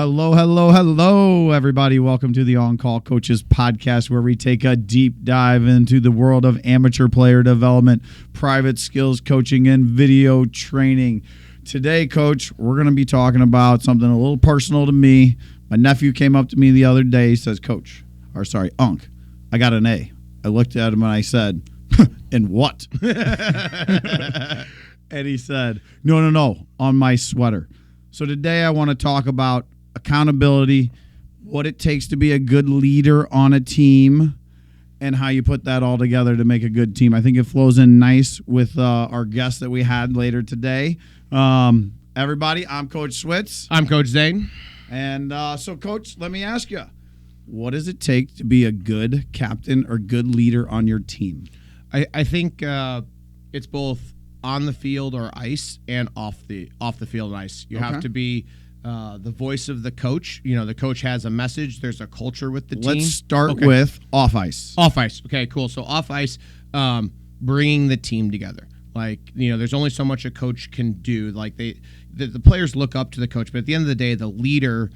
Hello, hello, hello, everybody. Welcome to the On Call Coaches podcast, where we take a deep dive into the world of amateur player development, private skills coaching, and video training. Today, Coach, we're going to be talking about something a little personal to me. My nephew came up to me the other day. He says, Unc, I got an A. I looked at him and I said, in what? And he said, no, on my sweater. So today I want to talk about accountability, what it takes to be a good leader on a team, and how you put that all together to make a good team. I think it flows in nice with our guest that we had later today. Everybody, I'm Coach Switz. I'm Coach Zane. And so, Coach, let me ask you, what does it take to be a good captain or good leader on your team? I think it's both on the field or ice and off the field and ice. You have to be the voice of the coach. You know, the coach has a message. There's a culture with the team. Let's start with off ice. Off ice. Okay, cool. So off ice, bringing the team together. Like, you know, there's only so much a coach can do. Like the players look up to the coach, but at the end of the day, the leader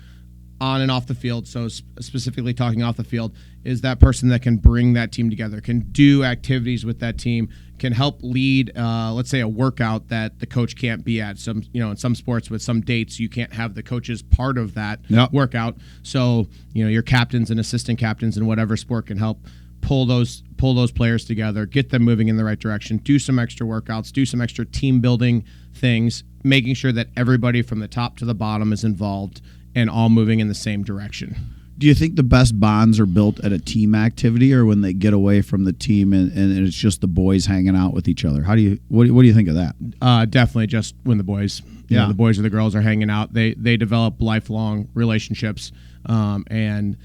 on and off the field, so specifically talking off the field, is that person that can bring that team together, can do activities with that team, can help lead, let's say, a workout that the coach can't be at. Some, you know, in some sports with some dates, you can't have the coaches part of that workout. So, you know, your captains and assistant captains in whatever sport can help pull those players together, get them moving in the right direction, do some extra workouts, do some extra team building things, making sure that everybody from the top to the bottom is involved and all moving in the same direction. Do you think the best bonds are built at a team activity, or when they get away from the team and it's just the boys hanging out with each other? What do you think of that? Definitely just when the boys, you know, the boys or the girls are hanging out, they develop lifelong relationships, and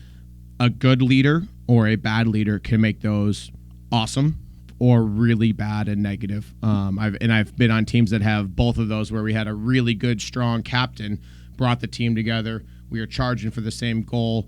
a good leader or a bad leader can make those awesome or really bad and negative. I've been on teams that have both of those, where we had a really good, strong captain, brought the team together. We were charging for the same goal.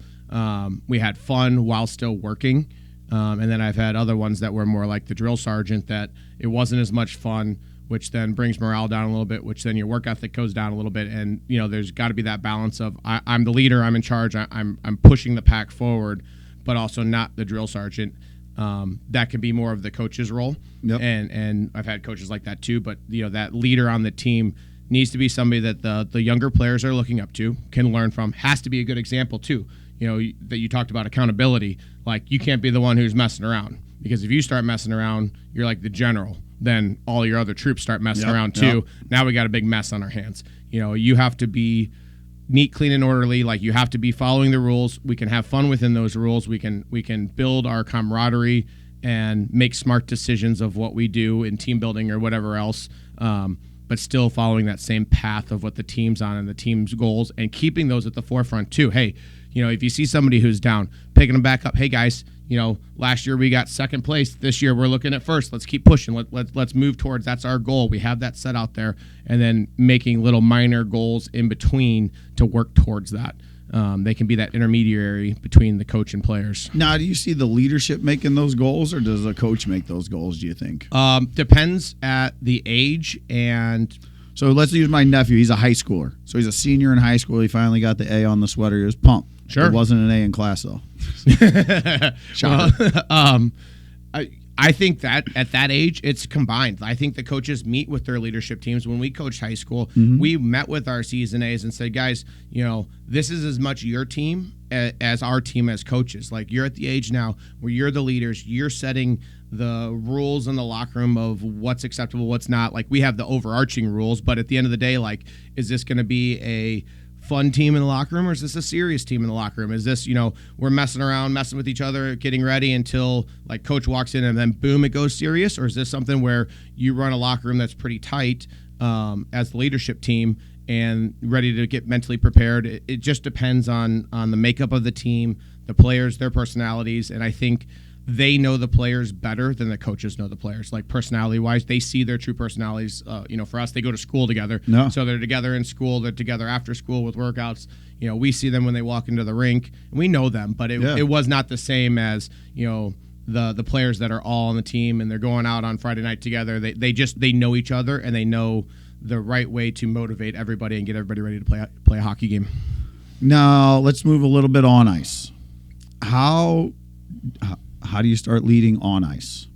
We had fun while still working. And then I've had other ones that were more like the drill sergeant, that it wasn't as much fun, which then brings morale down a little bit, which then your work ethic goes down a little bit. And, you know, there's got to be that balance of I'm the leader, I'm in charge, I'm pushing the pack forward, but also not the drill sergeant. That can be more of the coach's role. Yep. And I've had coaches like that too. But, you know, that leader on the team needs to be somebody that the younger players are looking up to, can learn from, has to be a good example too. You know, that you talked about accountability. Like, you can't be the one who's messing around, because if you start messing around, you're like the general. Then all your other troops start messing around too. Yep. Now we got a big mess on our hands. You know, you have to be neat, clean, and orderly. Like, you have to be following the rules. We can have fun within those rules. We can build our camaraderie and make smart decisions of what we do in team building or whatever else. But still following that same path of what the team's on and the team's goals, and keeping those at the forefront too. Hey, you know, if you see somebody who's down, picking them back up. Hey guys, you know, last year we got second place. This year we're looking at first. Let's keep pushing. Let's move towards. That's our goal. We have that set out there, and then making little minor goals in between to work towards that. They can be that intermediary between the coach and players. Now, do you see the leadership making those goals, or does the coach make those goals, do you think? Depends at the age. And so let's use my nephew. He's a high schooler. So he's a senior in high school. He finally got the A on the sweater. He was pumped. Sure. It wasn't an A in class, though. I think that at that age, it's combined. I think the coaches meet with their leadership teams. When we coached high school, we met with our season A's and said, guys, you know, this is as much your team as our team as coaches. Like, you're at the age now where you're the leaders. You're setting the rules in the locker room of what's acceptable, what's not. Like, we have the overarching rules, but at the end of the day, like, is this going to be a fun team in the locker room, or is this a serious team in the locker room? Is this, you know, we're messing around, messing with each other, getting ready until like coach walks in and then boom, it goes serious? Or is this something where you run a locker room that's pretty tight as the leadership team and ready to get mentally prepared? It just depends on the makeup of the team, the players, their personalities, and I think they know the players better than the coaches know the players. Like, personality-wise, they see their true personalities. You know, for us, they go to school together. No. So they're together in school. They're together after school with workouts. You know, we see them when they walk into the rink. And we know them, but it was not the same as, you know, the players that are all on the team and they're going out on Friday night together. They know each other, and they know the right way to motivate everybody and get everybody ready to play a hockey game. Now let's move a little bit on ice. How do you start leading on ice?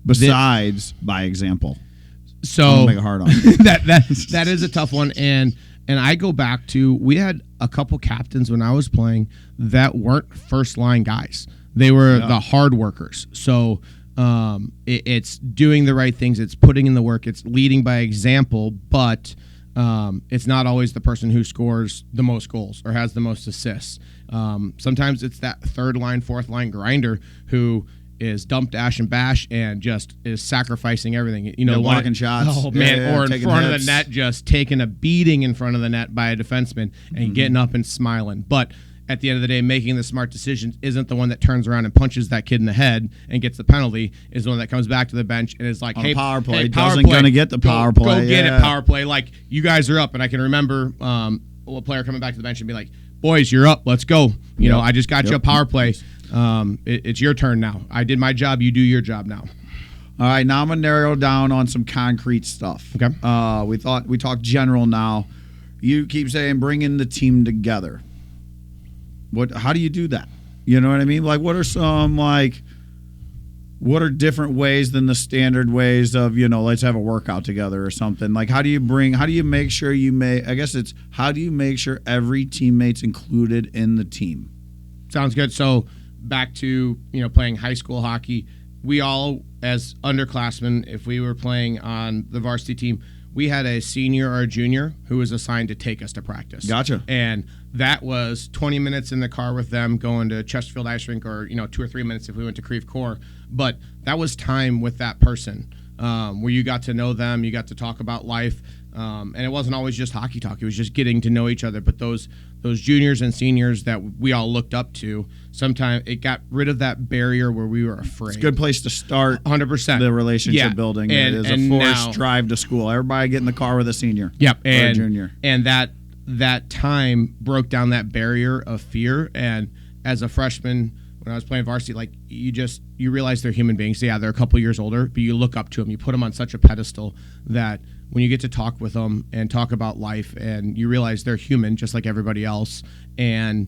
Besides by example. So make it hard on that is a tough one, and I go back to, we had a couple captains when I was playing that weren't first line guys. They were the hard workers. So it's doing the right things. It's putting in the work. It's leading by example, but it's not always the person who scores the most goals or has the most assists. Sometimes it's that third line, fourth line grinder who is dumped dash and bash and just is sacrificing everything. Blocking shots. Oh man, or in front of the net, just taking a beating in front of the net by a defenseman and getting up and smiling. But at the end of the day, making the smart decisions isn't the one that turns around and punches that kid in the head and gets the penalty. Is the one that comes back to the bench and is like, "Hey, power play, power doesn't play, gonna get the power play. Go get it, power play. Like, you guys are up." And I can remember a player coming back to the bench and be like, "Boys, you're up. Let's go. I just got you a power play. It's your turn now. I did my job. You do your job now." All right, now I'm gonna narrow down on some concrete stuff. Okay. We talked general now. You keep saying bringing the team together. How do you do that? You know what I mean? Like, what are different ways than the standard ways of, let's have a workout together or something? Like, how do you make sure how do you make sure every teammate's included in the team? Sounds good. So back to, playing high school hockey, we all, as underclassmen, if we were playing on the varsity team, we had a senior or a junior who was assigned to take us to practice. Gotcha. And that was 20 minutes in the car with them going to Chesterfield Ice Rink, or 2 or 3 minutes if we went to Creve Coeur. But that was time with that person where you got to know them, you got to talk about life, and it wasn't always just hockey talk. It was just getting to know each other. But those juniors and seniors that we all looked up to, sometimes it got rid of that barrier where we were afraid. It's a good place to start 100%. the relationship building. It is a forced now, drive to school. Everybody get in the car with a senior. Yep, or a junior. And that time broke down that barrier of fear. And as a freshman, when I was playing varsity, like, you realize they're human beings. Yeah, they're a couple years older, but you look up to them. You put them on such a pedestal that when you get to talk with them and talk about life, and you realize they're human just like everybody else, and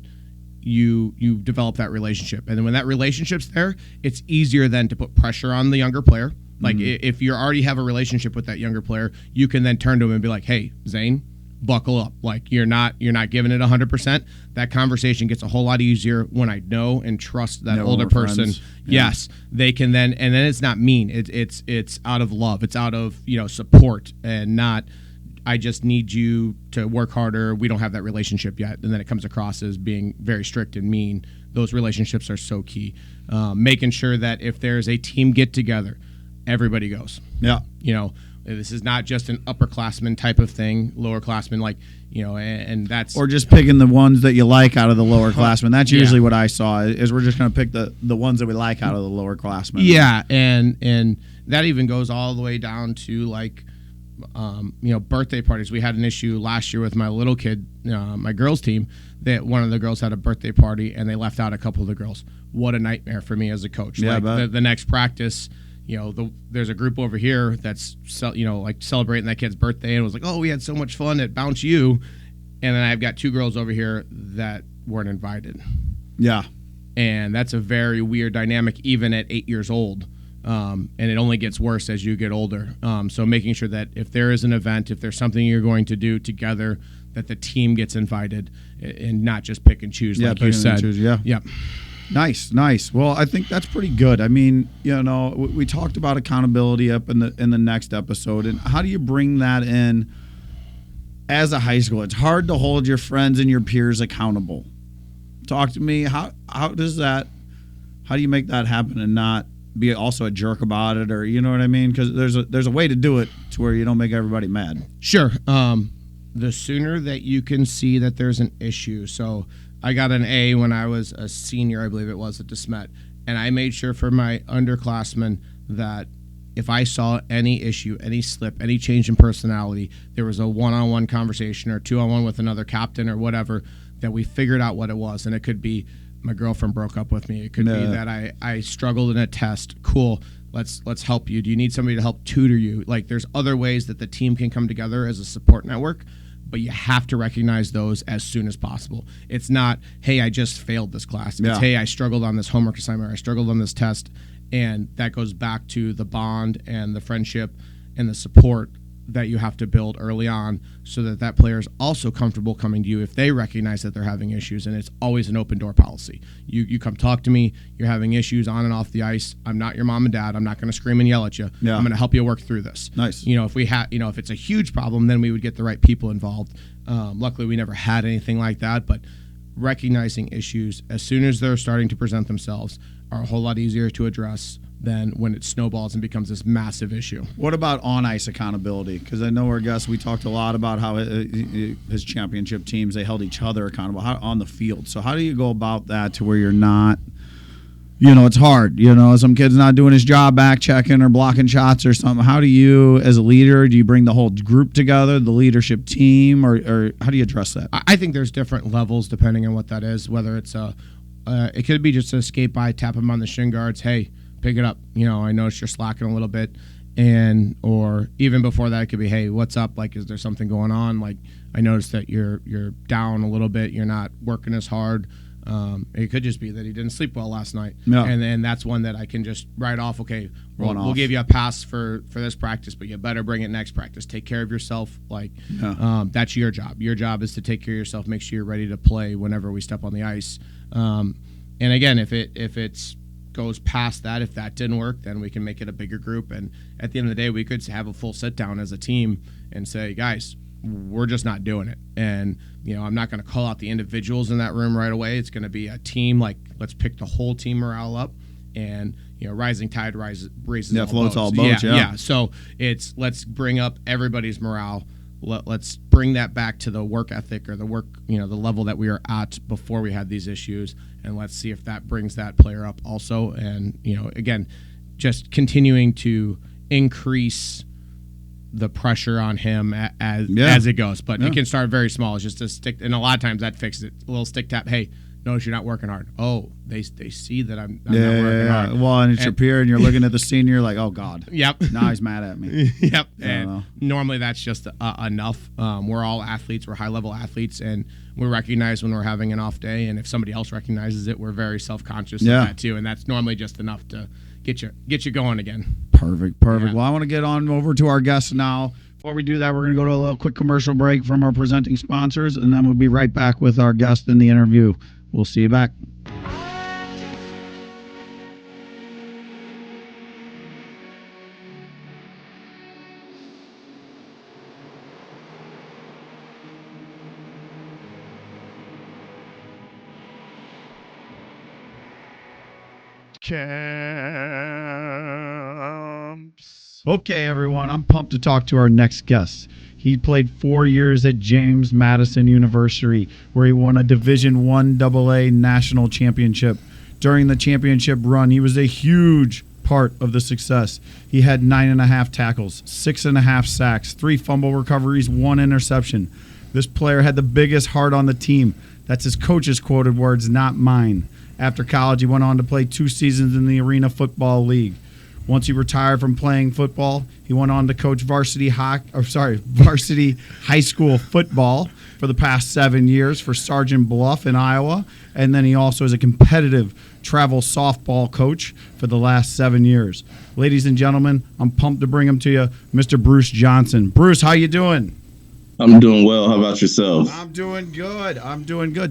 you develop that relationship. And then when that relationship's there, it's easier then to put pressure on the younger player. Like, if you already have a relationship with that younger player, you can then turn to him and be like, "Hey, Zane, buckle up. Like, you're not giving it 100%. That conversation gets a whole lot easier when I know and trust that older person. Yeah. Yes, they can then, and then it's not mean. It's out of love. It's out of support, and not, I just need you to work harder. We don't have that relationship yet. And then it comes across as being very strict and mean. Those relationships are so key. Making sure that if there's a team get together, everybody goes. Yeah. This is not just an upperclassman type of thing, lowerclassmen, and that's... Or just picking the ones that you like out of the lower classmen. That's usually what I saw, is we're just going to pick the ones that we like out of the lower classmen. Yeah, and that even goes all the way down to, birthday parties. We had an issue last year with my little kid, my girls' team, that one of the girls had a birthday party, and they left out a couple of the girls. What a nightmare for me as a coach. Yeah, the next practice... there's a group over here that's celebrating that kid's birthday, and was like, "Oh, we had so much fun at Bounce U," and then I've got 2 girls over here that weren't invited. Yeah, and that's a very weird dynamic, even at 8 years old, and it only gets worse as you get older. So making sure that if there is an event, if there's something you're going to do together, that the team gets invited, and not just pick and choose, like you said. Yeah. Nice. Well, I think that's pretty good. I mean, we talked about accountability up in the next episode, and how do you bring that in as a high school? It's hard to hold your friends and your peers accountable. Talk to me. How do you make that happen and not be also a jerk about it, or you know what I mean? Because there's a way to do it to where you don't make everybody mad. Sure. The sooner that you can see that there's an issue. So I got an A when I was a senior, I believe it was, at DeSmet. And I made sure for my underclassmen that if I saw any issue, any slip, any change in personality, there was a one-on-one conversation or 2-on-1 with another captain or whatever, that we figured out what it was. And it could be my girlfriend broke up with me. It could be that I struggled in a test. Cool. Let's help you. Do you need somebody to help tutor you? Like, there's other ways that the team can come together as a support network but you have to recognize those as soon as possible. It's not, hey, I just failed this class. It's, hey, I struggled on this homework assignment, or I struggled on this test. And that goes back to the bond and the friendship and the support that you have to build early on, so that player is also comfortable coming to you if they recognize that they're having issues. And it's always an open door policy. You come talk to me, you're having issues on and off the ice. I'm not your mom and dad. I'm not going to scream and yell at you. I'm going to help you work through this. Nice. If we had, if it's a huge problem, then we would get the right people involved. Luckily, we never had anything like that, but recognizing issues as soon as they're starting to present themselves are a whole lot easier to address than when it snowballs and becomes this massive issue. What about on-ice accountability? Because I know our guests, we talked a lot about how his championship teams, they held each other accountable on the field. So how do you go about that to where you're not, it's hard. Some kid's not doing his job, back checking or blocking shots or something. How do you, as a leader, do you bring the whole group together, the leadership team, or how do you address that? I think there's different levels depending on what that is, whether it's it could be just a skate by, tap him on the shin guards, hey, pick it up. I noticed you're slacking a little bit. Or even before that, it could be, hey, what's up? Like, is there something going on? Like, I noticed that you're down a little bit. You're not working as hard. It could just be that he didn't sleep well last night. No. And then that's one that I can just write off. Okay, we'll give you a pass for this practice, but you better bring it next practice. Take care of yourself. Like, that's your job. Your job is to take care of yourself. Make sure you're ready to play whenever we step on the ice. And again, if it's goes past that, if that didn't work, then we can make it a bigger group. And at the end of the day, we could have a full sit down as a team and say, guys, we're just not doing it. And I'm not going to call out the individuals in that room right away. It's going to be a team. Like, let's pick the whole team morale up. And rising tide raises floats all boats. Yeah. So it's, let's bring up everybody's morale. Let's bring that back to the work ethic or the work, the level that we were at before we had these issues, and let's see if that brings that player up also. And again, just continuing to increase the pressure on him as it goes. But it can start very small. It's just a stick, and a lot of times that fixes it. A little stick tap. Hey, notice you're not working hard. Oh, they see that I'm not working hard. Well, and it's your peer, and you're looking at the senior like, oh, God. Yep. Now he's mad at me. Yep. And normally that's just enough. We're all athletes. We're high-level athletes, and we recognize when we're having an off day. And if somebody else recognizes it, we're very self-conscious of that, too. And that's normally just enough to get you going again. Perfect. Yeah. Well, I want to get on over to our guests now. Before we do that, we're going to go to a little quick commercial break from our presenting sponsors, and then we'll be right back with our guest in the interview. We'll see you back. Camps. Okay, everyone, I'm pumped to talk to our next guest. He played 4 years at James Madison University, where he won a Division I AA national championship. During the championship run, he was a huge part of the success. He had 9.5 tackles, 6.5 sacks, 3 fumble recoveries, 1 interception. This player had the biggest heart on the team. That's his coach's quoted words, not mine. After college, he went on to play 2 seasons in the Arena Football League. Once he retired from playing football, he went on to coach varsity high school football for the past 7 years for Sergeant Bluff in Iowa, and then he also is a competitive travel softball coach for the last 7 years. Ladies and gentlemen, I'm pumped to bring him to you, Mr. Bruce Johnson. Bruce, how you doing? I'm doing well. How about yourself? I'm doing good.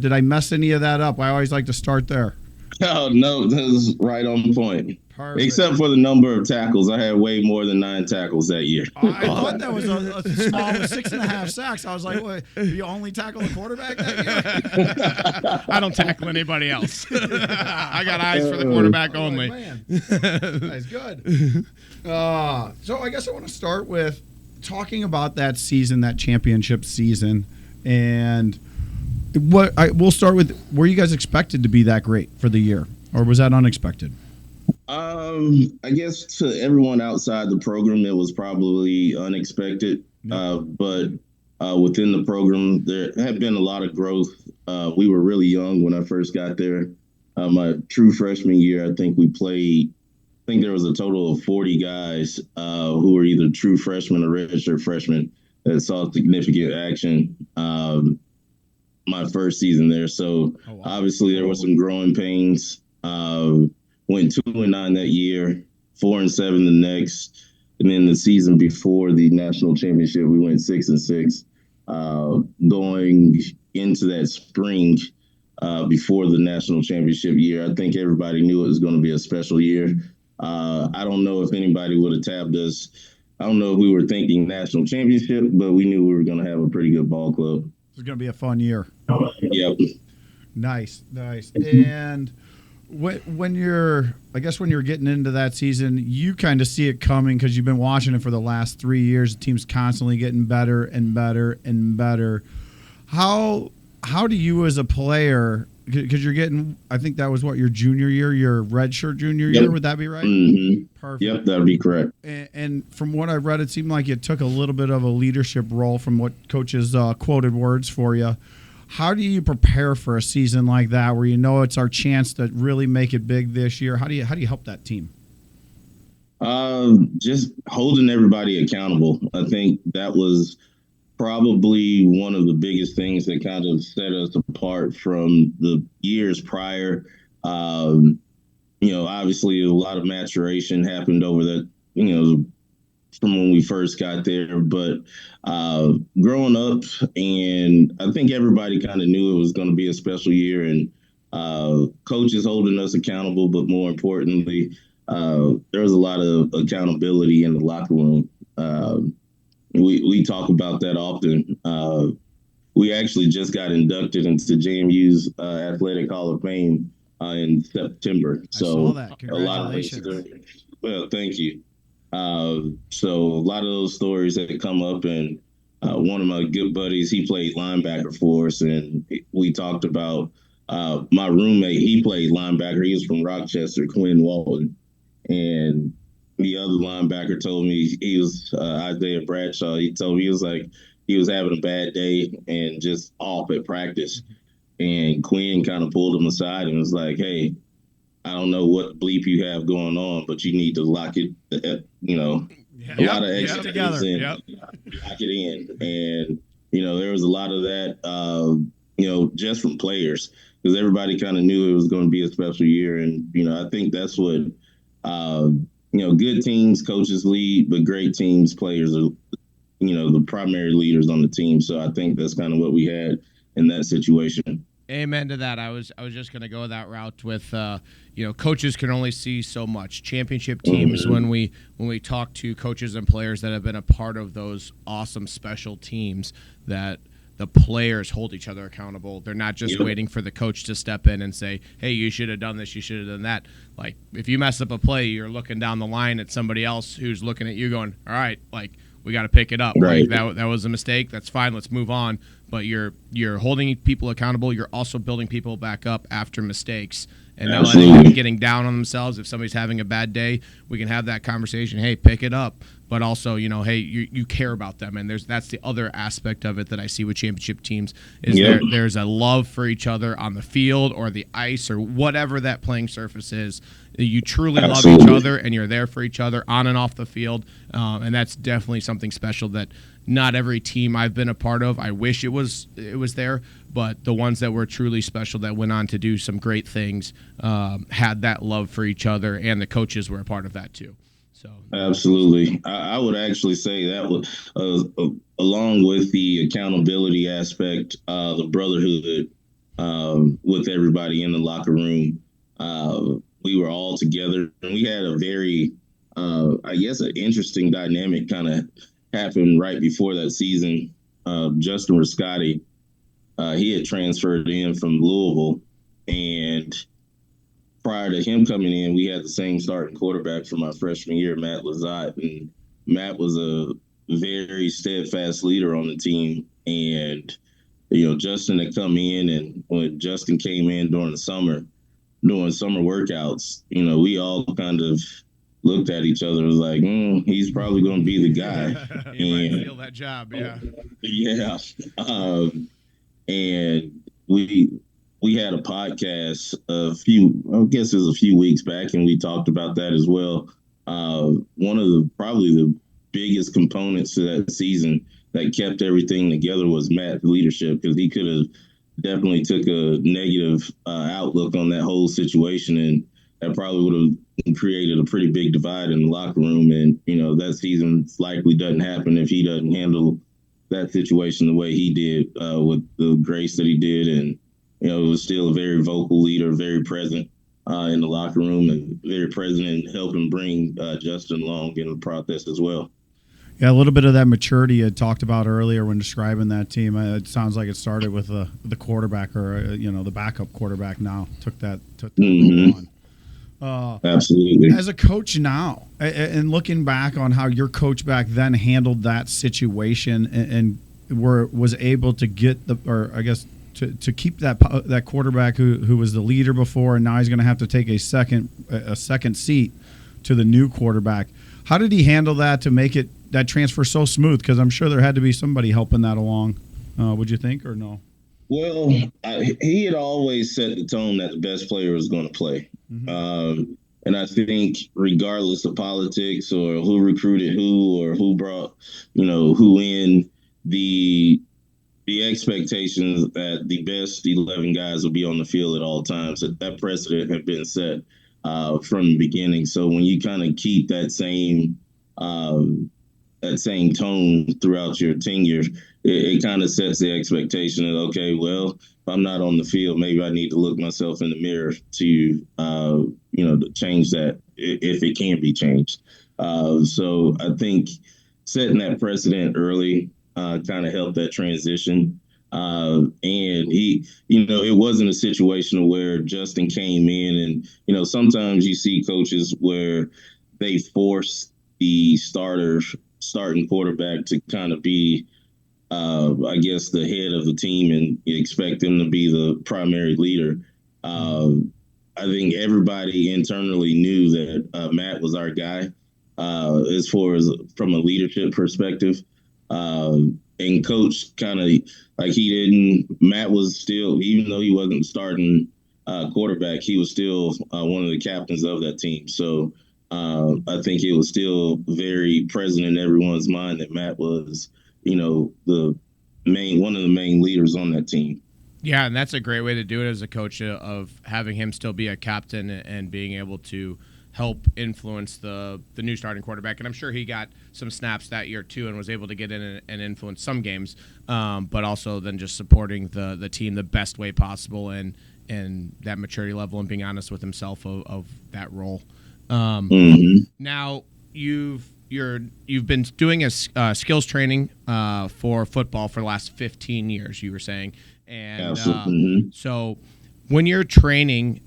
Did I mess any of that up? I always like to start there. Oh, no, this is right on point. Perfect. Except for the number of tackles. I had way more than 9 tackles that year. I thought that was a small 6.5 sacks. I was like, what, you only tackle the quarterback that year? I don't tackle anybody else. I got eyes for the quarterback only. Man, that's good. So I guess I want to start with talking about that season, that championship season, and we'll start with, were you guys expected to be that great for the year, or was that unexpected? I guess to everyone outside the program, it was probably unexpected. But within the program, there had been a lot of growth. We were really young when I first got there. My true freshman year, I think there was a total of 40 guys who were either true freshmen or redshirt freshmen. that saw significant action my first season there. So obviously there were some growing pains. Went 2-9 that year, 4-7 the next, and then the season before the national championship, we went 6-6. Going into that spring before the national championship year, I think everybody knew it was going to be a special year. I don't know if anybody would have tabbed us. I don't know if we were thinking national championship, but we knew we were going to have a pretty good ball club. It's going to be a fun year. Yep. Nice. And when you're getting into that season, you kind of see it coming because you've been watching it for the last 3 years. The team's constantly getting better and better and better. How do you as a player, because you're getting, I think that was your junior year, your redshirt junior year, would that be right? Mm-hmm. Perfect. Yep, that'd be correct. And from what I read, it seemed like you took a little bit of a leadership role from what coaches quoted words for you. How do you prepare for a season like that where you know it's our chance to really make it big this year? How do you help that team? Just holding everybody accountable. I think that was probably one of the biggest things that kind of set us apart from the years prior. Obviously a lot of maturation happened over that, from when we first got there, but growing up, and I think everybody kind of knew it was going to be a special year, and coaches holding us accountable, but more importantly, there was a lot of accountability in the locker room. We talk about that often. We actually just got inducted into JMU's Athletic Hall of Fame in September. So I saw that. Congratulations. Well, thank you. So a lot of those stories that come up, and one of my good buddies, he played linebacker for us, and we talked about my roommate. He played linebacker. He was from Rochester, Quinn Walton, and the other linebacker told me, he was Isaiah Bradshaw. He told me he was having a bad day and just off at practice, and Quinn kind of pulled him aside and was like, "Hey, I don't know what bleep you have going on, but you need to lock it, a lot of extra together. Lock it in." And, there was a lot of that, just from players, because everybody kind of knew it was going to be a special year. And, I think that's what, good teams, coaches lead, but great teams, players are, the primary leaders on the team. So I think that's kind of what we had in that situation. Amen to that. I was just going to go that route with, coaches can only see so much. Championship teams, when we talk to coaches and players that have been a part of those awesome special teams, that the players hold each other accountable. They're not just waiting for the coach to step in and say, "Hey, you should have done this, you should have done that." Like, if you mess up a play, you're looking down the line at somebody else who's looking at you going, "All right, like, we got to pick it up. Right. Like, that was a mistake. That's fine. Let's move on." But you're holding people accountable. You're also building people back up after mistakes, and not letting them getting down on themselves. If somebody's having a bad day, we can have that conversation. Hey, pick it up. But also, hey, you care about them, and that's the other aspect of it that I see with championship teams is there's a love for each other on the field or the ice or whatever that playing surface is. You truly love each other, and you're there for each other on and off the field, and that's definitely something special that not every team I've been a part of. I wish it was there, but the ones that were truly special that went on to do some great things had that love for each other, and the coaches were a part of that too. So absolutely, I would actually say that was along with the accountability aspect, the brotherhood with everybody in the locker room. We were all together, and we had a very, an interesting dynamic kind of happened right before that season. Justin Riscotti, he had transferred in from Louisville, and prior to him coming in, we had the same starting quarterback from my freshman year, Matt Lazat, and Matt was a very steadfast leader on the team. And, Justin had come in, and when Justin came in during summer workouts, we all kind of looked at each other and was like, he's probably going to be the guy. He might steal that job, yeah. Yeah. And we had a podcast a few weeks back, and we talked about that as well. One of probably the biggest components to that season that kept everything together was Matt's leadership, because he could have definitely took a negative outlook on that whole situation, and that probably would have created a pretty big divide in the locker room. And that season likely doesn't happen if he doesn't handle that situation the way he did, with the grace that he did. And it was still a very vocal leader, very present in the locker room, and very present in helping bring Justin along in the process as well. Yeah, a little bit of that maturity you had talked about earlier when describing that team. It sounds like it started with the quarterback, or the backup quarterback. Now took that on. Absolutely. As a coach now, and looking back on how your coach back then handled that situation, and was able to get to keep that quarterback who was the leader before, and now he's going to have to take a second seat to the new quarterback. How did he handle that to make that transfer so smooth? Because I'm sure there had to be somebody helping that along. Would you think, or no? Well, he had always set the tone that the best player was going to play. Mm-hmm. And I think regardless of politics or who recruited who or who brought, who in, the expectations that the best 11 guys will be on the field at all times, that precedent had been set from the beginning. So when you kind of keep that same tone throughout your tenure, it kind of sets the expectation that, okay, well, if I'm not on the field, maybe I need to look myself in the mirror to to change that if it can be changed. So I think setting that precedent early kind of helped that transition. And he, it wasn't a situation where Justin came in and, sometimes you see coaches where they force the starting quarterback to kind of be, I guess, the head of the team, and you expect them to be the primary leader. I think everybody internally knew that Matt was our guy as far as from a leadership perspective. And coach kind of Matt was still, even though he wasn't starting quarterback, he was still one of the captains of that team. So I think it was still very present in everyone's mind that Matt was, one of the main leaders on that team. Yeah, and that's a great way to do it as a coach, of having him still be a captain and being able to help influence the new starting quarterback. And I'm sure he got some snaps that year too and was able to get in and influence some games, but also then just supporting the team the best way possible, and that maturity level and being honest with himself of that role. Now you've been doing a skills training for football for the last 15 years, you were saying. And so when you're training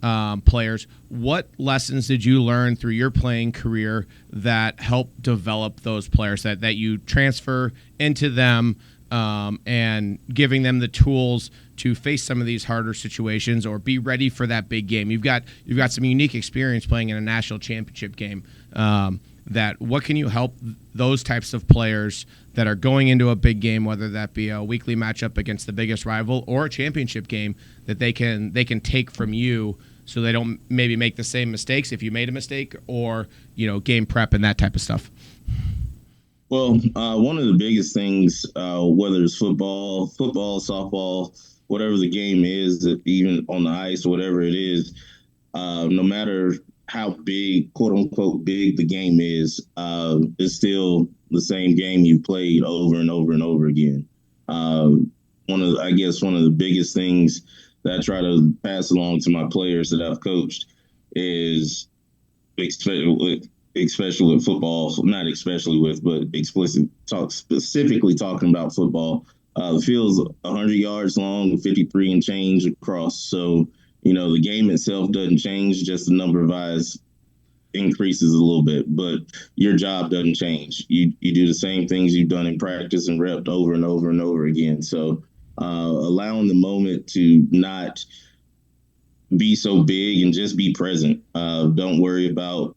players, what lessons did you learn through your playing career that helped develop those players that you transfer into them, and giving them the tools to face some of these harder situations or be ready for that big game? You've got some unique experience playing in a national championship game. What can you help those types of players that are going into a big game, whether that be a weekly matchup against the biggest rival or a championship game, that they can take from you, so they don't maybe make the same mistakes if you made a mistake, or game prep and that type of stuff? Well, one of the biggest things, whether it's football, softball, whatever the game is, even on the ice, whatever it is, no matter how big, quote unquote, big the game is, it's still the same game you played over and over and over again. One of the biggest things that I try to pass along to my players that I've coached is, especially with football, not especially with, but specifically talking about football. The field's 100 yards long, 53 and change across. So, the game itself doesn't change, just the number of eyes increases a little bit, but your job doesn't change. You do the same things you've done in practice and repped over and over and over again. So allowing the moment to not be so big and just be present. Don't worry about,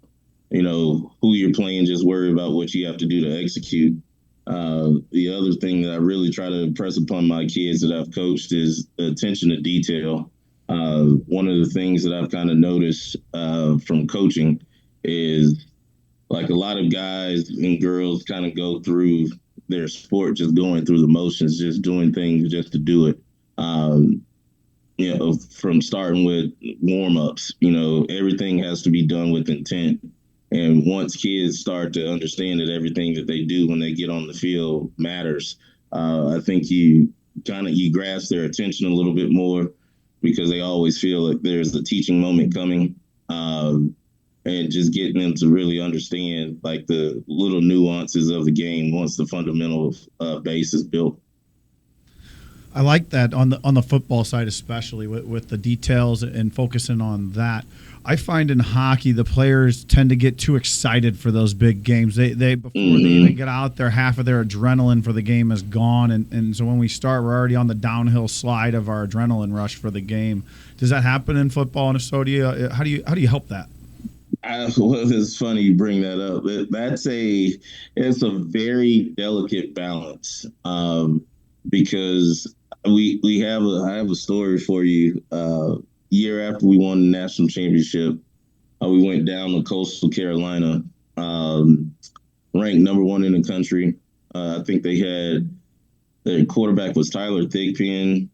who you're playing, just worry about what you have to do to execute. The other thing that I really try to impress upon my kids that I've coached is the attention to detail. One of the things that I've kind of noticed from coaching is, like, a lot of guys and girls kind of go through their sport, just going through the motions, just doing things just to do it. Um, from starting with warm-ups, everything has to be done with intent. And once kids start to understand that everything that they do when they get on the field matters, I think you grasp their attention a little bit more, because they always feel like there's a teaching moment coming. And just getting them to really understand like the little nuances of the game once the fundamental base is built. I like that on the football side, especially with the details and focusing on that. I find in hockey the players tend to get too excited for those big games. They before they even get out there, half of their adrenaline for the game is gone, and so when we start, we're already on the downhill slide of our adrenaline rush for the game. Does that happen in football? And if so, how do you help that? Well, it's funny you bring that up. It's a very delicate balance, because I have a story for you. Year after we won the national championship, we went down to Coastal Carolina, ranked number 1 in the country. I think their quarterback was Tyler Thigpen.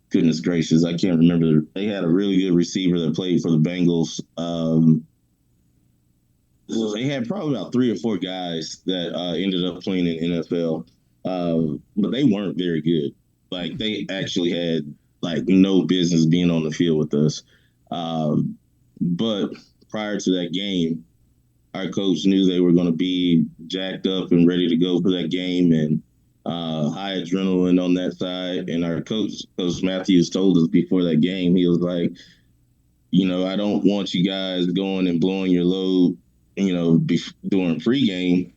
Goodness gracious, I can't remember. They had a really good receiver that played for the Bengals. They had probably about 3 or 4 guys that ended up playing in the NFL, but they weren't very good. Like, they actually had like no business being on the field with us. But prior to that game, our coach knew they were going to be jacked up and ready to go for that game, and high adrenaline on that side. And our coach Matthews, told us before that game, he was like, I don't want you guys going and blowing your load, during pregame.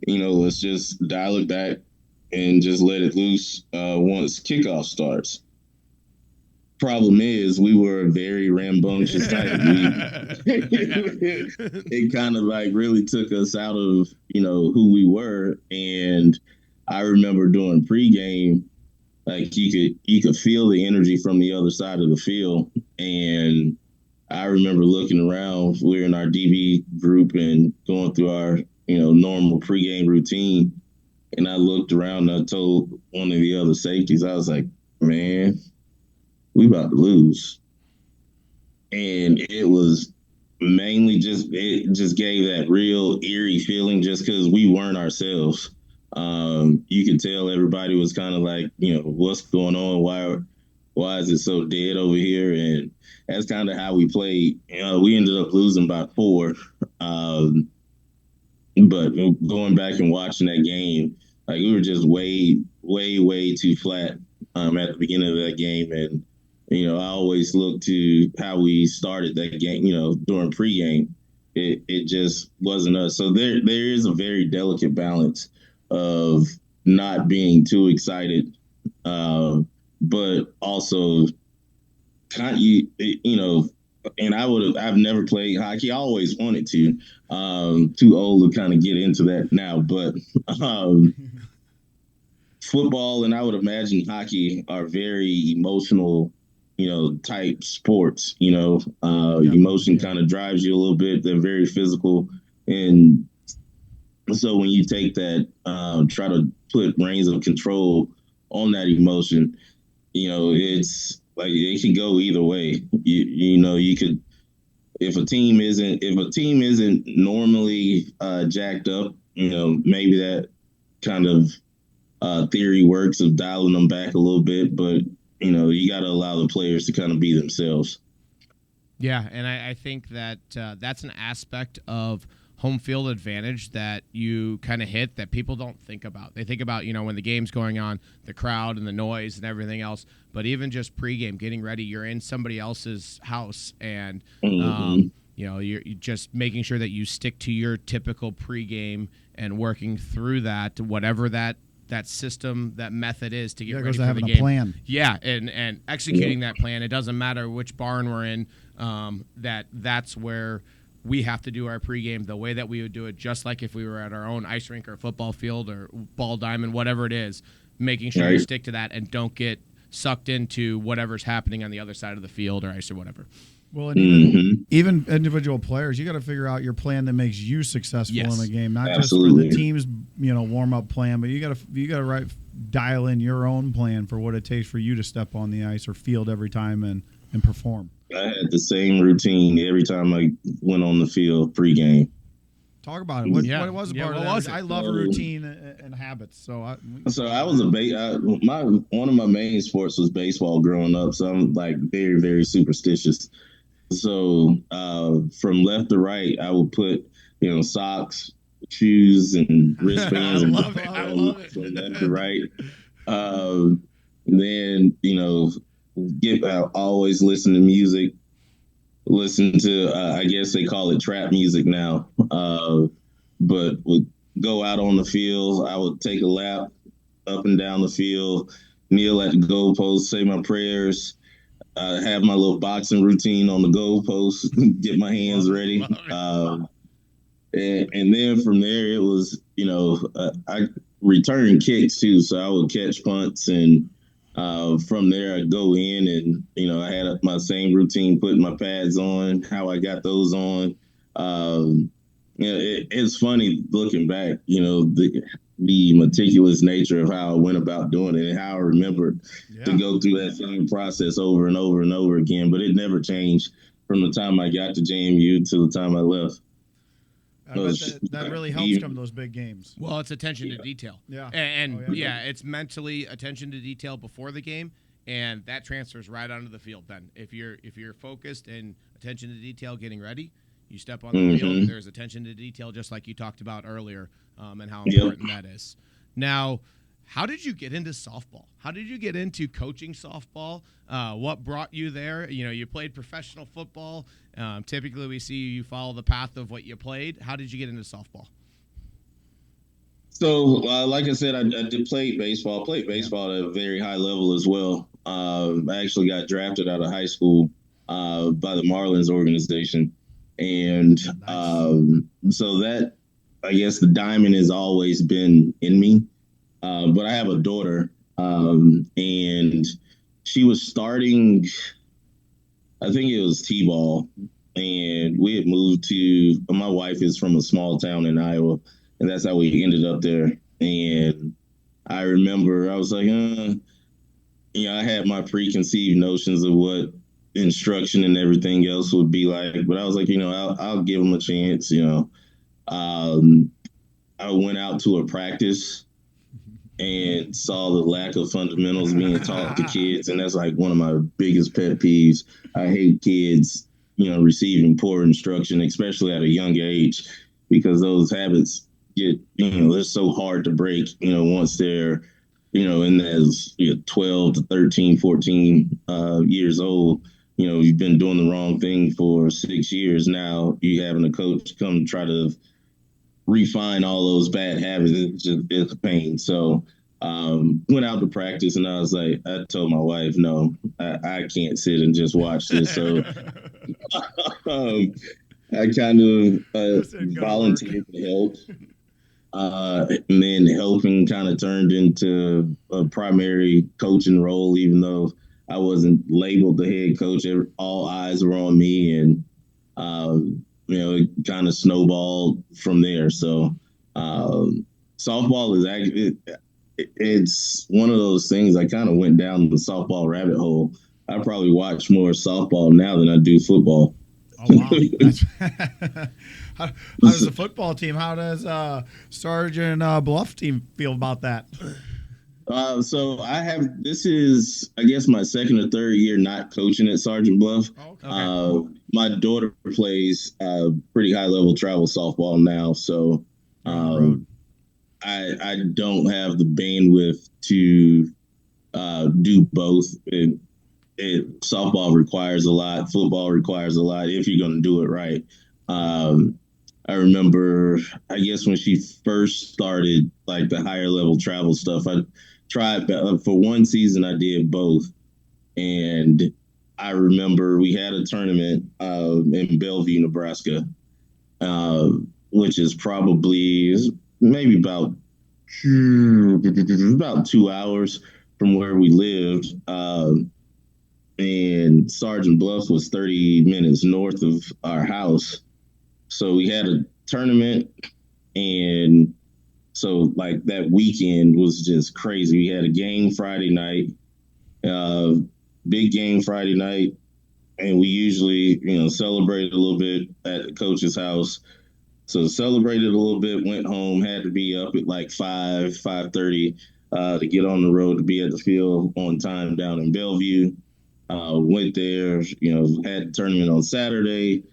Let's just dial it back and just let it loose once kickoff starts. Problem is, we were a very rambunctious type. It kind of like really took us out of, who we were. And I remember during pregame, like you could feel the energy from the other side of the field. And I remember looking around, we were in our DB group and going through our, normal pregame routine. And I looked around and I told one of the other safeties, I was like, man, we about to lose. And it was mainly it just gave that real eerie feeling just because we weren't ourselves. You could tell everybody was kind of like, what's going on? Why is it so dead over here? And that's kind of how we played. We ended up losing by 4. But going back and watching that game, like, we were just way, way, way too flat at the beginning of that game. And, I always look to how we started that game, during pregame. It just wasn't us. So there is a very delicate balance of not being too excited, but also and I've never played hockey. I always wanted to. Too old to kind of get into that now, but football and I would imagine hockey are very emotional, type sports. Emotion kind of drives you a little bit. They're very physical, and so when you take that, try to put reins of control on that emotion, it's like it can go either way. You could, if a team isn't normally jacked up, maybe that kind of theory works of dialing them back a little bit, but you got to allow the players to kind of be themselves. Yeah, and I think that that's an aspect of home field advantage that you kind of hit that people don't think about. They think about, when the game's going on, the crowd and the noise and everything else. But even just pregame, getting ready, you're in somebody else's house, and you're just making sure that you stick to your typical pregame and working through that, whatever that system, that method is to get ready for the game. A plan. Yeah, and executing that plan. It doesn't matter which barn we're in. That's where we have to do our pregame the way that we would do it, just like if we were at our own ice rink or football field or ball diamond, whatever it is, making sure you stick to that and don't get sucked into whatever's happening on the other side of the field or ice or whatever. Well, and even individual players, you got to figure out your plan that makes you successful in the game, not just for the team's warm up plan, but you got to dial in your own plan for what it takes for you to step on the ice or field every time and perform. I had the same routine every time I went on the field pregame. Talk about it. What was a part of that? I love a routine and habits. So I was one of my main sports was baseball growing up. So I'm like very, very superstitious. So from left to right, I would put socks, shoes, and wristbands. I love it. From left to right. Then always listen to music. Listen to, I guess they call it trap music now, but would go out on the field. I would take a lap up and down the field, kneel at the goalpost, say my prayers, have my little boxing routine on the goalpost, get my hands ready. And then from there, it was, I returned kicks too. So I would catch punts, and from there, I'd go in and, I had my same routine, putting my pads on, how I got those on. It's funny looking back, the meticulous nature of how I went about doing it and how I remembered to go through that same process over and over and over again. But it never changed from the time I got to JMU to the time I left. I bet that really helps come to those big games. Well, it's attention to detail. Yeah. And it's mentally attention to detail before the game, and that transfers right onto the field then. If you're focused and attention to detail getting ready, you step on the field, there's attention to detail just like you talked about earlier, and how important that is. Now, how did you get into softball? How did you get into coaching softball? What brought you there? You played professional football. Typically, we see you follow the path of what you played. How did you get into softball? So, like I said, I did play baseball. Played baseball at a very high level as well. I actually got drafted out of high school by the Marlins organization. And so that, I guess the diamond has always been in me. But I have a daughter, and she was starting, I think it was T-ball, and we had moved my wife is from a small town in Iowa, and that's how we ended up there. And I remember I was like, I had my preconceived notions of what instruction and everything else would be like, but I was like, I'll give them a chance. I went out to a practice and saw the lack of fundamentals being taught to kids. And that's like one of my biggest pet peeves. I hate kids, receiving poor instruction, especially at a young age, because those habits get, they're so hard to break, once they're, in those 12 to 13, 14 years old. You've been doing the wrong thing for 6 years. Now you having a coach come try to refine all those bad habits. It's a pain. So went out to practice, and I was like, I told my wife, no, I can't sit and just watch this. So I kind of volunteered to help. And then helping kind of turned into a primary coaching role, even though I wasn't labeled the head coach. All eyes were on me, and it kind of snowballed from there. So softball is actually, it's one of those things. I kind of went down the softball rabbit hole. I probably watch more softball now than I do football. Oh, wow. How does the football team, how does Sergeant Bluff team feel about that? So this is, I guess, my second or third year not coaching at Sergeant Bluff. Okay. My daughter plays pretty high level travel softball now. So I don't have the bandwidth to do both. Softball requires a lot. Football requires a lot if you're going to do it right. I remember, I guess, when she first started, like the higher level travel stuff, I tried for one season. I did both, and I remember we had a tournament in Bellevue, Nebraska, which is maybe about 2 hours from where we lived. and Sergeant Bluff was 30 minutes north of our house. So we had a tournament, and so like that weekend was just crazy. We had a game Friday night, uh, big game Friday night, and we usually, celebrated a little bit at the coach's house. So celebrated a little bit, went home, had to be up at like 5:30 to get on the road to be at the field on time down in Bellevue. Went there, had the tournament on Saturday,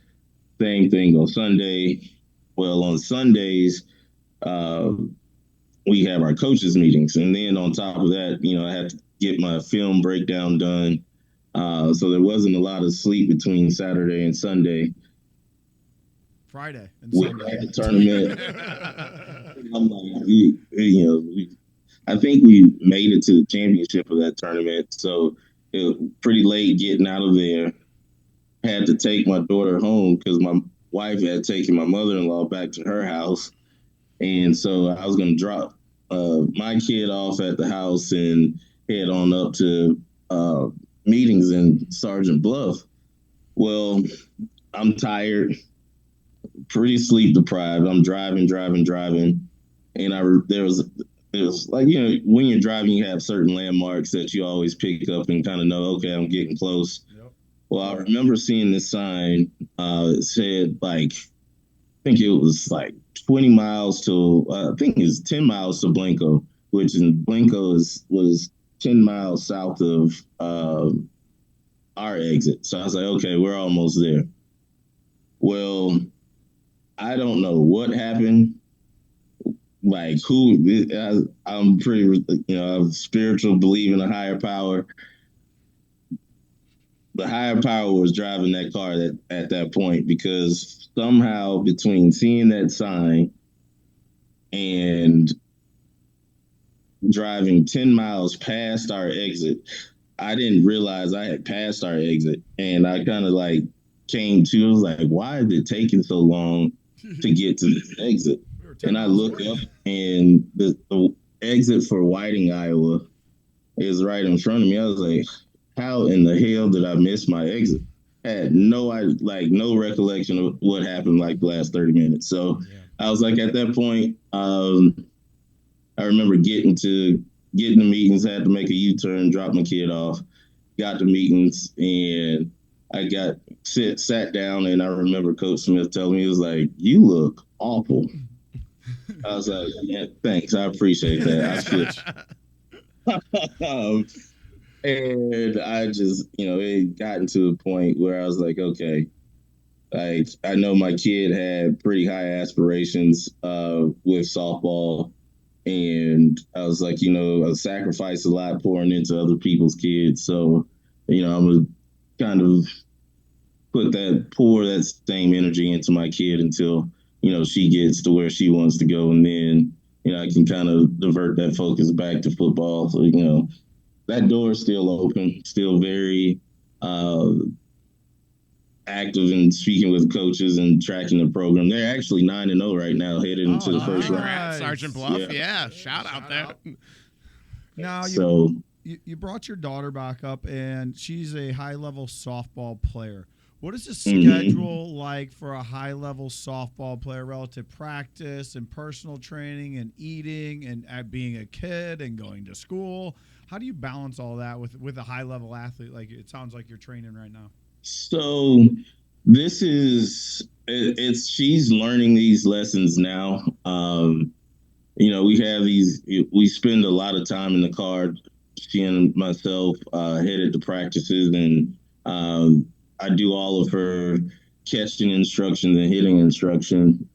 same thing on Sunday. Well, on Sundays, uh, we have our coaches meetings. And then on top of that, I had to get my film breakdown done. So there wasn't a lot of sleep between Saturday and Sunday. Friday and We Sunday. had the tournament. I'm like, I think we made it to the championship of that tournament. So it was pretty late getting out of there. Had to take my daughter home because my wife had taken my mother-in-law back to her house. And so I was going to drop my kid off at the house and head on up to meetings in Sergeant Bluff. Well, I'm tired, pretty sleep deprived. I'm driving, and there was like, when you're driving, you have certain landmarks that you always pick up and kind of know, okay, I'm getting close. Yep. Well, I remember seeing this sign. It said like, I think it was like 20 miles to, I think it's 10 miles to Blanco, which in Blanco was 10 miles south of our exit. So I was like, okay, we're almost there. Well, I don't know what happened. Like I'm pretty, I'm spiritual, believe in a higher power. The higher power was driving that car at that point, because somehow between seeing that sign and driving 10 miles past our exit, I didn't realize I had passed our exit. And I kind of like came to, I was like, why is it taking so long to get to this exit? And I look up, and the exit for Whiting, Iowa is right in front of me. I was like, how in the hell did I miss my exit? I had no recollection of what happened like the last 30 minutes. So I was like, at that point, I remember getting to meetings, had to make a U-turn, drop my kid off, got to meetings, and I sat down, and I remember Coach Smith telling me, he was like, you look awful. I was like, yeah, thanks. I appreciate that. And I just, it gotten to a point where I was like, okay, like, I know my kid had pretty high aspirations with softball. And I was like, I sacrificed a lot pouring into other people's kids. So, I'm going to kind of pour that same energy into my kid until, she gets to where she wants to go. And then, I can kind of divert that focus back to football. So, that door is still open, still very active in speaking with coaches and tracking the program. They're actually 9-0 right now, headed into the first round. Sergeant Bluff, yeah. Shout out there. Now, you brought your daughter back up, and she's a high-level softball player. What is the schedule like for a high-level softball player relative to practice and personal training and eating and being a kid and going to school? How do you balance all that with a high-level athlete? Like, it sounds like you're training right now. So she's learning these lessons now. We spend a lot of time in the car. She and myself headed to practices, and I do all of her catching instructions and hitting instruction.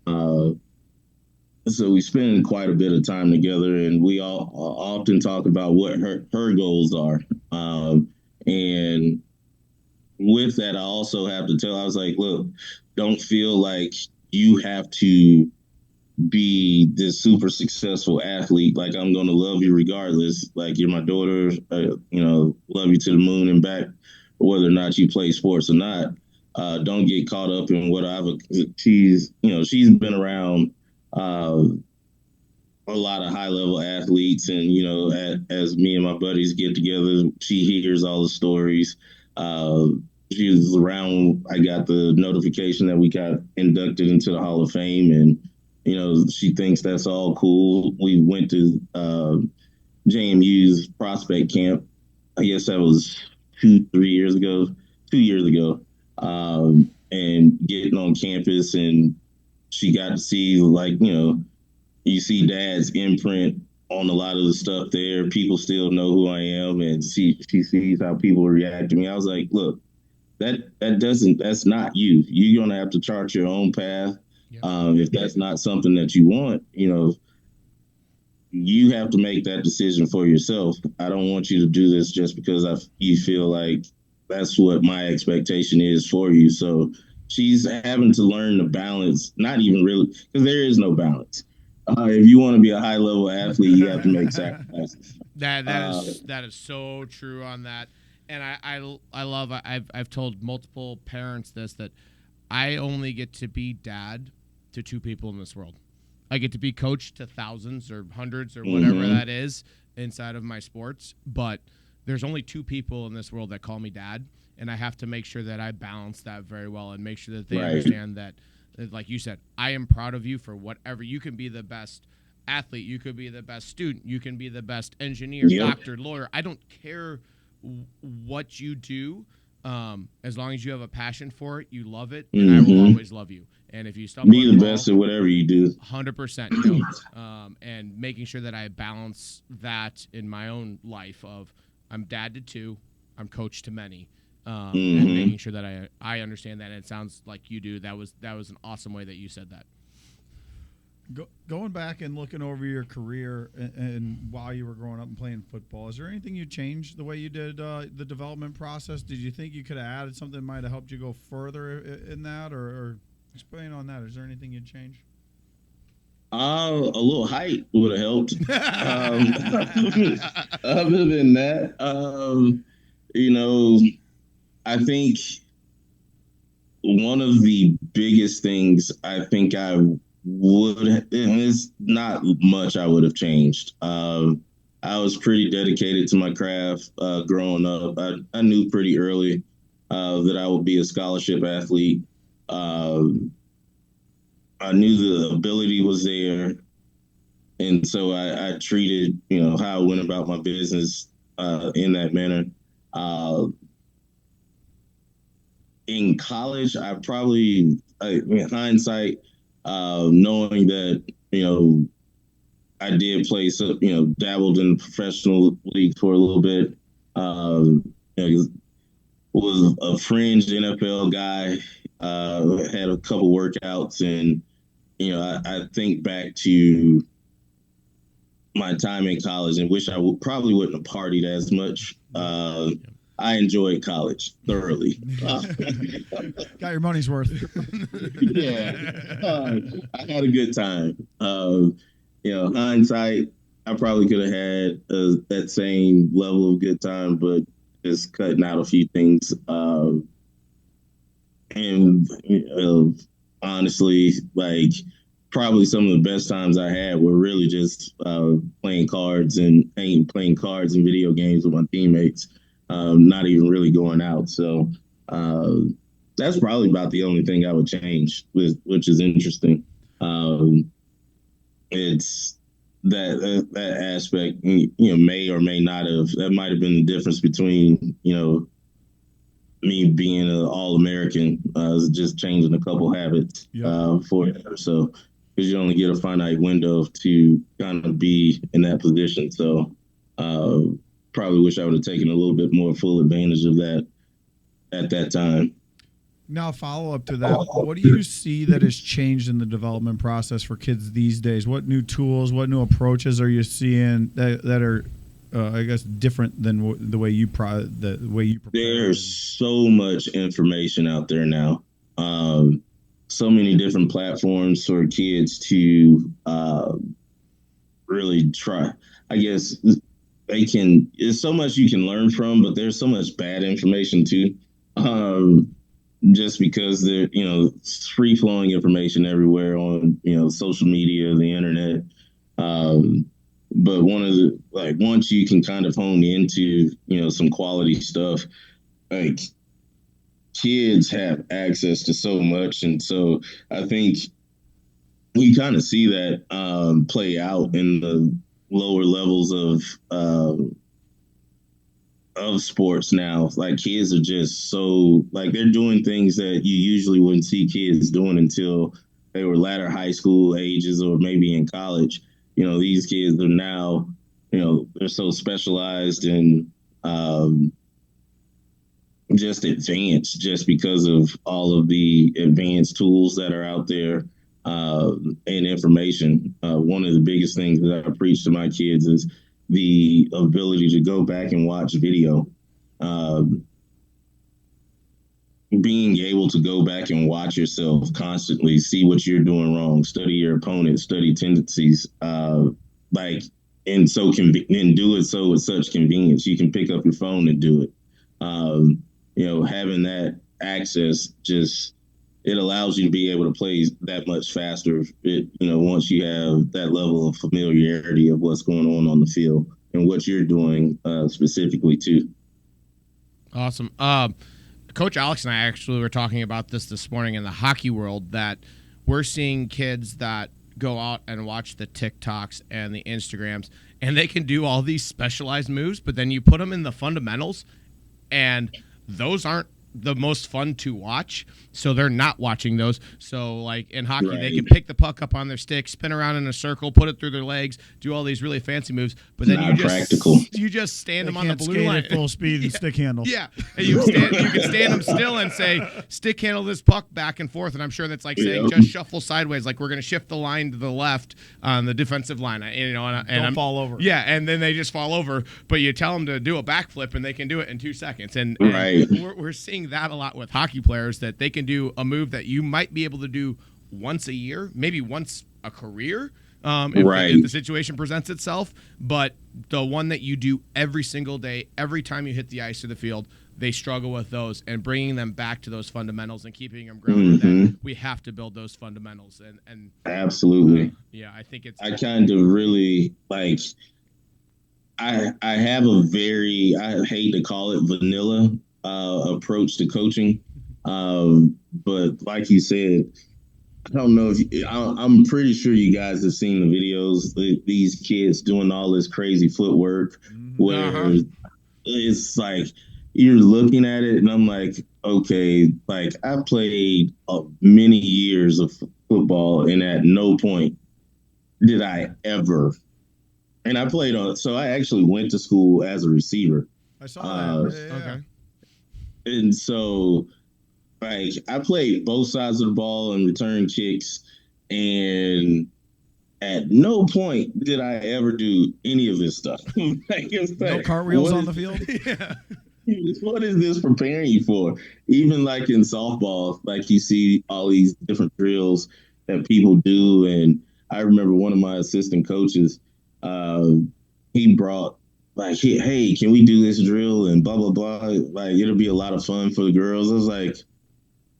So we spend quite a bit of time together, and we all often talk about what her goals are. And with that, I also have to tell, I was like, look, don't feel like you have to be this super successful athlete. Like, I'm going to love you regardless. Like, you're my daughter, love you to the moon and back, whether or not you play sports or not. Don't get caught up in what she's been around a lot of high-level athletes, and as me and my buddies get together, she hears all the stories. Uh, she was around. I got the notification that we got inducted into the Hall of Fame, and she thinks that's all cool. We went to JMU's prospect camp. I guess that was 2 years ago, 2 years ago, and getting on campus, and she got to see, like, you see Dad's imprint on a lot of the stuff there. People still know who I am, and she sees how people react to me. I was like, look, that's not you. You're gonna have to chart your own path. Yep. If that's not something that you want, you have to make that decision for yourself. I don't want you to do this just because you feel like that's what my expectation is for you. So she's having to learn the balance, not even really, because there is no balance. If you want to be a high level athlete, you have to make sacrifices. That is so true on that. And I love, I've told multiple parents this, that I only get to be dad to two people in this world. I get to be coach to thousands or hundreds or whatever that is inside of my sports, but there's only two people in this world that call me dad, and I have to make sure that I balance that very well and make sure that they understand that, like you said, I am proud of you for whatever. You can be the best athlete, you could be the best student, you can be the best engineer, doctor, lawyer. I don't care what you do, as long as you have a passion for it, you love it, and I will always love you. And if you stumble, be the best at whatever you do. 100%. And making sure that I balance that in my own life of I'm dad to two, I'm coach to many, and making sure that I understand that. And it sounds like you do. That was an awesome way that you said that. Going back and looking over your career and while you were growing up and playing football, is there anything you changed the way you did the development process? Did you think you could have added something that might have helped you go further in that, or explain on that? Is there anything you'd change? A little height would have helped. Other than that, I think one of the biggest things I think I would, and it's not much I would have changed. I was pretty dedicated to my craft growing up. I knew pretty early that I would be a scholarship athlete. I knew the ability was there, and so I treated, how I went about my business in that manner. In college, in hindsight, knowing that, I did play, dabbled in the professional league for a little bit, was a fringe NFL guy, had a couple workouts, and, I think back to my time in college and wish I probably wouldn't have partied as much. I enjoyed college thoroughly. Got your money's worth. I had a good time. Hindsight, I probably could have had that same level of good time, but just cutting out a few things. Honestly, like, probably some of the best times I had were really just playing cards and video games with my teammates. Not even really going out. So that's probably about the only thing I would change, which is interesting. It's that aspect, may or may not have, that might have been the difference between, me being an All-American, just changing a couple habits for it. So, because you only get a finite window to kind of be in that position. So, probably wish I would have taken a little bit more full advantage of that at that time. Now, follow up to that, what do you see that has changed in the development process for kids these days? What new tools, what new approaches are you seeing that are, I guess, different than the way you prepare? There's so much information out there now. So many different platforms for kids to really try. I guess there's so much you can learn from, but there's so much bad information too. Just because it's free flowing information everywhere on, social media, the internet. But once you can kind of hone into, some quality stuff, like kids have access to so much, and so I think we kind of see that play out in the lower levels of sports now. Like kids are just so like they're doing things that you usually wouldn't see kids doing until they were latter high school ages or maybe in college. These kids are now, they're so specialized and just advanced just because of all of the advanced tools that are out there and information. One of the biggest things that I preach to my kids is the ability to go back and watch video. Being able to go back and watch yourself constantly, see what you're doing wrong, study your opponent, study tendencies, and do it so with such convenience. You can pick up your phone and do it. Having that access it allows you to be able to play that much faster. Once you have that level of familiarity of what's going on the field and what you're doing specifically too. Awesome. Coach Alex and I actually were talking about this morning in the hockey world, that we're seeing kids that go out and watch the TikToks and the Instagrams, and they can do all these specialized moves, but then you put them in the fundamentals, and those aren't the most fun to watch, so they're not watching those. So like in hockey, They can pick the puck up on their stick, spin around in a circle, put it through their legs, do all these really fancy moves, but then you just stand them on the blue line at full speed and stick handle. Yeah, and you can stand them still and say, stick handle this puck back and forth, and I'm sure that's like saying just shuffle sideways, like we're going to shift the line to the left on the defensive line, Don't fall over. Yeah, and then they just fall over, but you tell them to do a backflip and they can do it in 2 seconds, and we're seeing that a lot with hockey players, that they can do a move that you might be able to do once a year, maybe once a career, if the situation presents itself, but the one that you do every single day, every time you hit the ice or the field, they struggle with those, and bringing them back to those fundamentals and keeping them grounded. That we have to build those fundamentals, and absolutely. I think I kind of really like. I have a very, I hate to call it vanilla approach to coaching, but like you said, I don't know if I'm pretty sure you guys have seen the videos. These kids doing all this crazy footwork, where it's like you're looking at it, and I'm like, okay, like I played many years of football, and at no point did I ever. And I played so I actually went to school as a receiver. I saw that. Okay. And so, like, I played both sides of the ball and return kicks, and at no point did I ever do any of this stuff. No cartwheels on the field? Yeah. What is this preparing you for? Even like in softball, like you see all these different drills that people do. And I remember one of my assistant coaches, he brought like, hey, can we do this drill and blah, blah, blah. Like, it'll be a lot of fun for the girls. I was like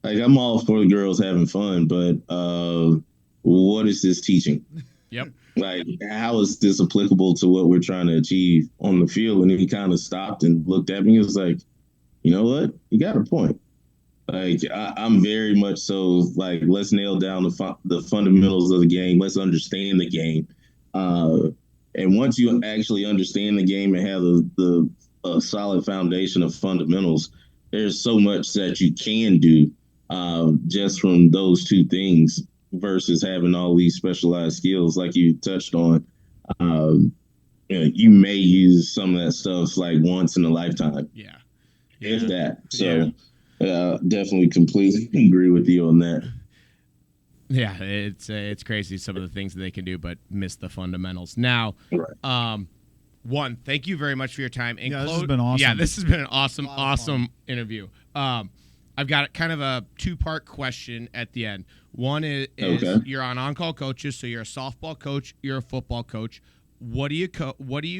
I'm all for the girls having fun, but what is this teaching? Yep. Like, how is this applicable to what we're trying to achieve on the field? And he kind of stopped and looked at me. He was like, you know what? You got a point. Like, I'm very much so like, let's nail down the fundamentals of the game. Let's understand the game. And once you actually understand the game and have the solid foundation of fundamentals, there's so much that you can do just from those two things versus having all these specialized skills like you touched on. You may use some of that stuff like once in a lifetime. Yeah. If that. So definitely completely agree with you on that. Yeah, it's crazy some of the things that they can do, but miss the fundamentals. Now, one, thank you very much for your time. This has been awesome. Yeah, this has been an awesome interview. I've got kind of a two-part question at the end. One is you're on-call coaches, so you're a softball coach, you're a football coach. What do you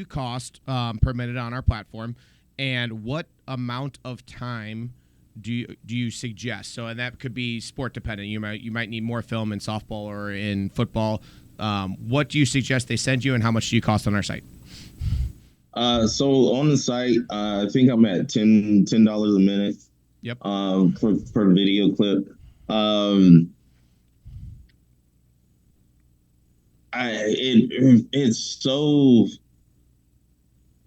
cost per minute on our platform, and what amount of time do you suggest? So, and that could be sport dependent. You might need more film in softball or in football. What do you suggest they send you, and how much do you cost on our site? So on the site, I think I'm at $10 a minute. Yep. Per video clip.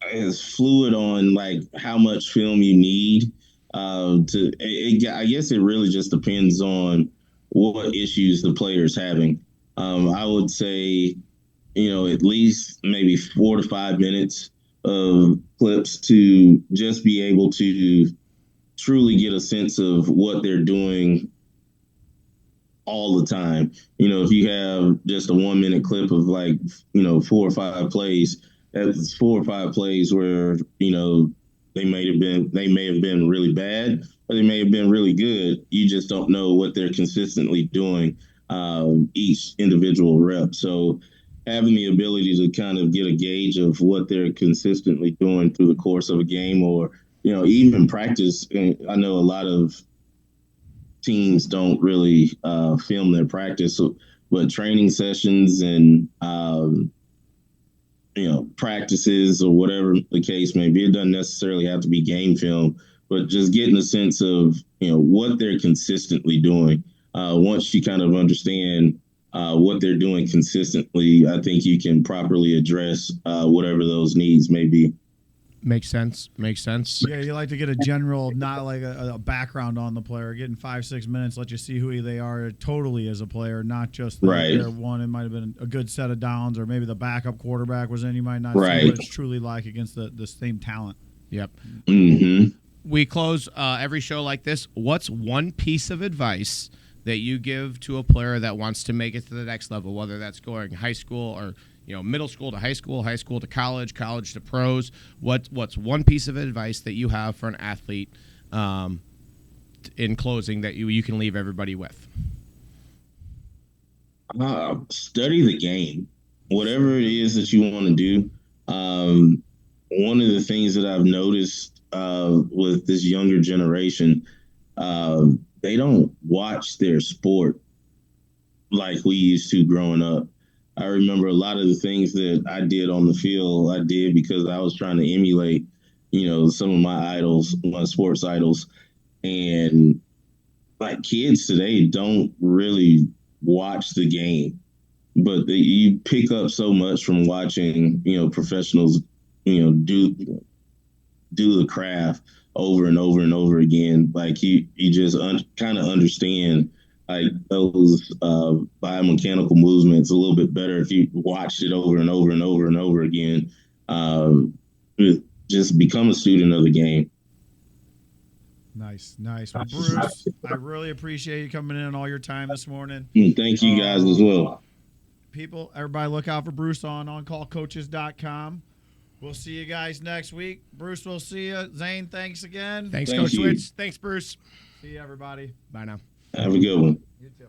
It's fluid on like how much film you need. I guess it really just depends on what issues the player's having. I would say, at least maybe 4 to 5 minutes of clips to just be able to truly get a sense of what they're doing all the time. If you have just a 1 minute clip of like, 4 or 5 plays, that's 4 or 5 plays where, they may have been really bad, or they may have been really good. You just don't know what they're consistently doing each individual rep. So having the ability to kind of get a gauge of what they're consistently doing through the course of a game, or even practice. And I know a lot of teams don't really film their practice, but training sessions and practices or whatever the case may be, it doesn't necessarily have to be game film, but just getting a sense of what they're consistently doing. Once you kind of understand what they're doing consistently, I think you can properly address whatever those needs may be. Makes sense. Yeah, you like to get a general, not like a background on the player. Getting 5-6 minutes, let you see who they are totally as a player, not just their one. It might have been a good set of downs, or maybe the backup quarterback was in. You might not see what it's truly like against the same talent. Yep. Mm-hmm. We close every show like this. What's one piece of advice that you give to a player that wants to make it to the next level, whether that's going high school or middle school to high school to college, college to pros? What's one piece of advice that you have for an athlete in closing that you can leave everybody with? Study the game, whatever it is that you want to do. One of the things that I've noticed with this younger generation, they don't watch their sport like we used to growing up. I remember a lot of the things that I did on the field, I did because I was trying to emulate, some of my idols, my sports idols. And like kids today don't really watch the game, but you pick up so much from watching, professionals, do the craft over and over and over again. Like you just kind of understand like those biomechanical movements a little bit better if you watched it over and over and over and over again. Just become a student of the game. Nice. Well, Bruce, I really appreciate you coming in and all your time this morning. Thank you guys as well. People, everybody look out for Bruce on OnCallCoaches.com. We'll see you guys next week. Bruce, we'll see you. Zane, thanks again. Thanks, Coach Switz. Thanks, Bruce. See you, everybody. Bye now. Have a good one. You too.